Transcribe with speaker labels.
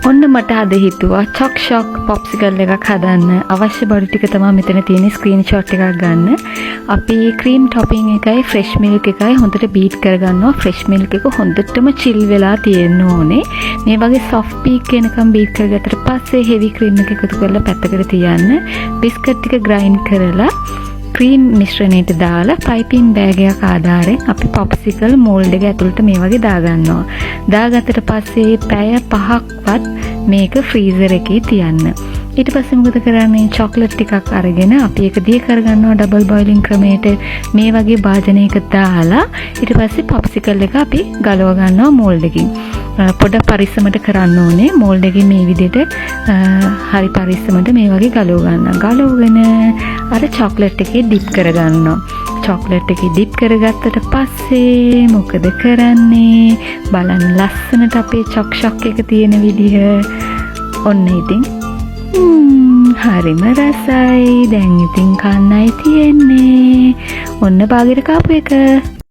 Speaker 1: ඔන්න මට අද හිතුවා චොක් පොප්සිකල් එකක් හදන්න. අවශ්‍ය බඩු ටික තමයි මෙතන තියෙන ස්ක්‍රීන්ෂොට් එකක් ගන්න. අපි ක්‍රීම් ටොපින් එකයි ෆ්‍රෙෂ් මිල්ක් එකයි හොඳට බීට් කරගන්නවා. ෆ්‍රෙෂ් මිල්ක් එක හොඳටම චිල් වෙලා තියෙන්න ඕනේ. මේ වගේ සොෆ්ට් පීක් එනකම් බීට් කරගත්තට පස්සේ හෙවි ක්‍රීම් එක එකතු කරලා පැත්තකට තියන්න. බිස්කට් ටික ග්‍රයින්ඩ් කරලා ක්‍රීම් මිශ්‍රණයට දාලා පයිපින් බෑග් එකක් ආධාරයෙන් අපි පොප්සිකල් මෝල්ඩ් එක ඇතුළට මේ වගේ දාගන්නවා. දාගත්තට පස්සේ පැය 5ක්වත් මේක ෆ්‍රීසර් එකේ තියන්න. ඊට පස්සේ මොකද කරන්නේ? චොක්ලට් ටිකක් අරගෙන අපි ඒක දිය කරගන්නවා ඩබල් බොයිලින් ක්‍රමයට මේ වගේ භාජනයක දාලා ඊට පස්සේ පොප්සිකල් එක අපි ගලව ගන්නවා මෝල්ඩ් එකකින්. පොඩ පරිස්සමට කරන්න ඕනේ මෝල්ඩ් එකේ මේ විදිහට හරි පරිස්සමට මේ වගේ ගලව ගන්න. ගලවගෙන අර චොක්ලට් එකේ ඩිප් කරගන්නවා. චොක්ලට් එකේ ඩිප් කරගත්තට පස්සේ මොකද කරන්නේ? බලන්න ලස්සනට අපේ චොක් එක තියෙන විදිහ. ඔන්න ඉතින් හරිම රසයි. දැන් ඉතින් කන්නයි තියෙන්නේ. ඔන්න බාගෙට කාපු එක.